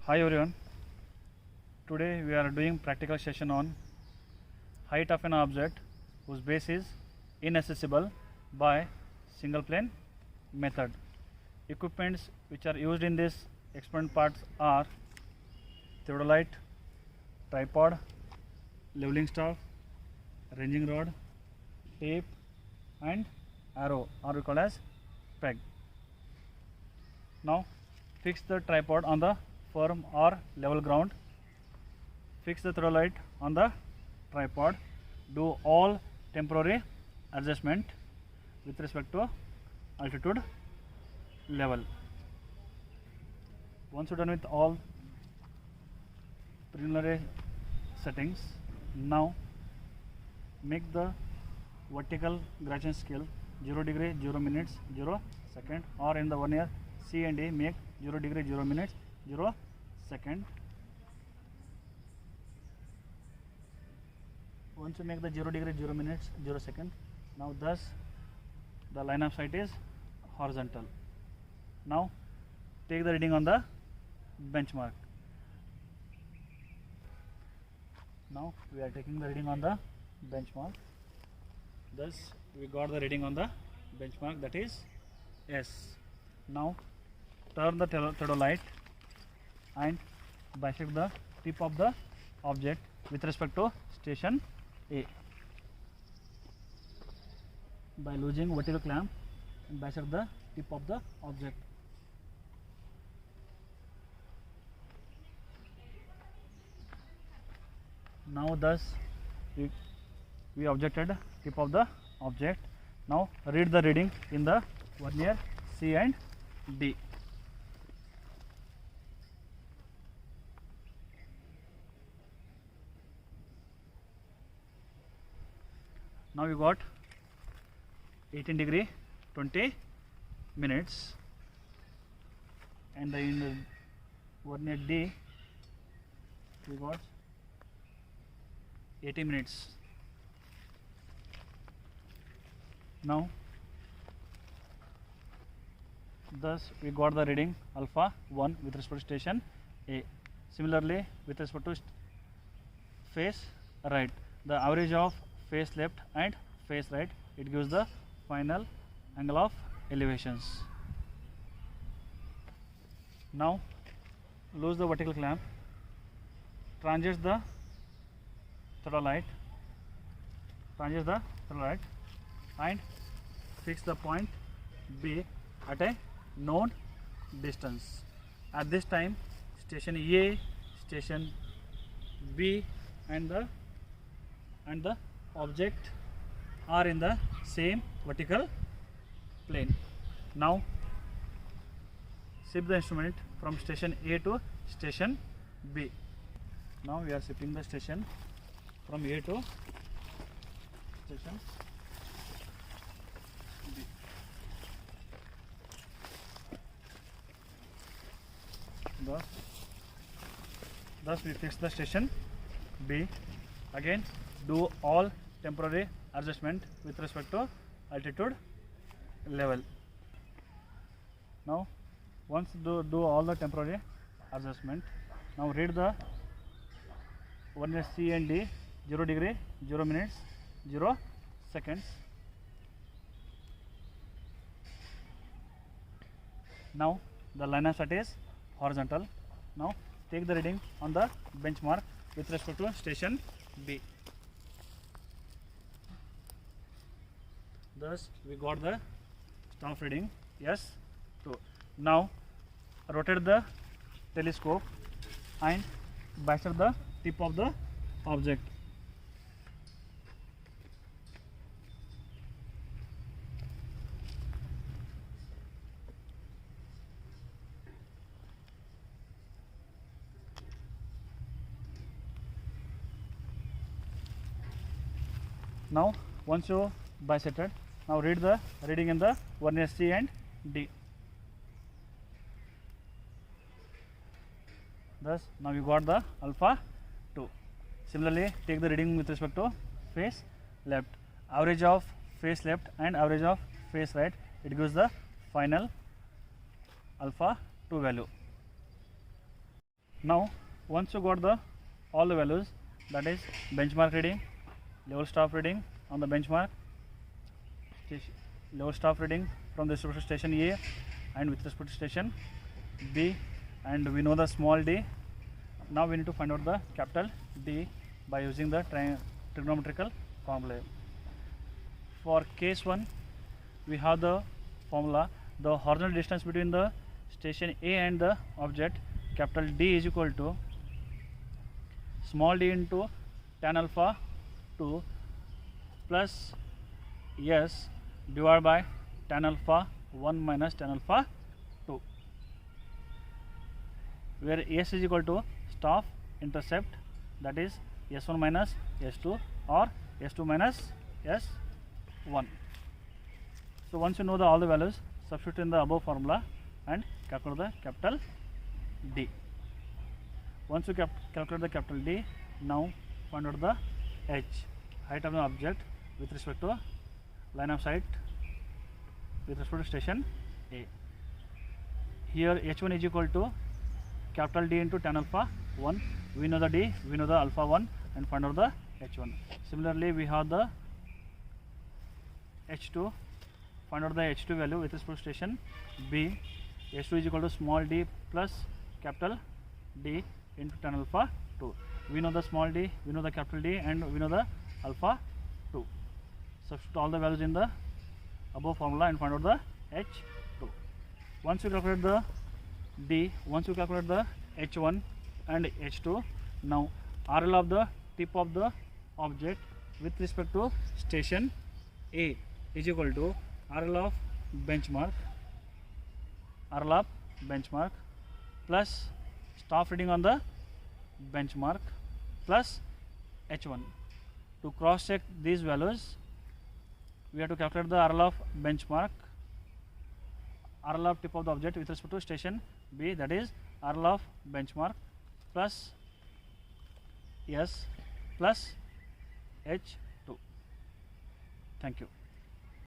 Hi everyone. Today we are doing practical session on height of an object whose base is inaccessible by single plane method. Equipments which are used in this experiment parts are theodolite, tripod, leveling staff, ranging rod, tape and arrow, or we call as peg. Now fix the tripod on the firm or level ground. Fix the theodolite on the tripod. Do all temporary adjustment with respect to altitude level. Once you're done with all preliminary settings, now make the vertical gradation scale 0 degree 0 minutes 0 second, or in the vernier C and A make 0 degree 0 minutes 0 second. Once you make the 0 degree 0 minutes 0 second, now thus the line of sight is horizontal. Now take the reading on the benchmark. Now we are taking the reading on the benchmark. Thus we got the reading on the benchmark, that is S. Now turn the theodolite and bisect the tip of the object with respect to station A. By losing vertical clamp, bisect the tip of the object. Now thus we objected tip of the object. Now read the reading in the vernier C and D. Now we got 18 degree 20 minutes, and in the vernier D we got 80 minutes. Now thus we got the reading alpha 1 with respect to station A. Similarly with respect to face right, the average of face left and face right, it gives the final angle of elevations. Now lose the vertical clamp, transit the theodolite, and fix the point B at a known distance. At this time station A, station B and the object are in the same vertical plane. Now shift the instrument from station A to station B. Now we are shifting the station from A to station B. Thus we fix the station B. Again do all temporary adjustment with respect to altitude level. Now once do all the temporary adjustment, now read the vernier C and D 0 degree 0 minutes 0 seconds. Now the line of sight is horizontal. Now take the reading on the benchmark with respect to station B. Thus we got the staff reading S2. Now rotate the telescope and bisect the tip of the object. Now once you bisected, now read the reading in the vernier C and D. Thus now you got the alpha 2. Similarly take the reading with respect to face left. Average of face left and average of face right, it gives the final alpha 2 value. Now once you got the all the values, that is benchmark reading, level staff reading on the benchmark, level staff reading from the respective station A and with respect to station B, and we know the small d. Now we need to find out the capital D by using the trigonometrical formula. For case 1, we have the formula: the horizontal distance between the station A and the object, capital D, is equal to small d into tan alpha 2 plus S divided by tan alpha 1 minus tan alpha 2, where S is equal to staff intercept, that is S1 minus S2 or S2 minus S1. So once you know all the values, substitute in the above formula and calculate the capital D. Once you calculate the capital D, now find out the H, height of the object with respect to line of sight with respect to station A. Here H1 is equal to capital D into tan alpha 1. We know the D, we know the alpha 1, and find out the H1. Similarly, we have the H2. Find out the H2 value with respect to station B. H2 is equal to small d plus capital D into tan alpha 2. We know the small d, we know the capital D, and we know the alpha 2. Substitute all the values in the above formula and find out the H2. Once you calculate the D, once you calculate the H1 and H2, now RL of the tip of the object with respect to station A is equal to RL of benchmark plus staff reading on the benchmark plus H1. To cross check these values, we have to calculate the RL of benchmark, RL of tip of the object with respect to station B, that is RL of benchmark plus S plus H2. Thank you.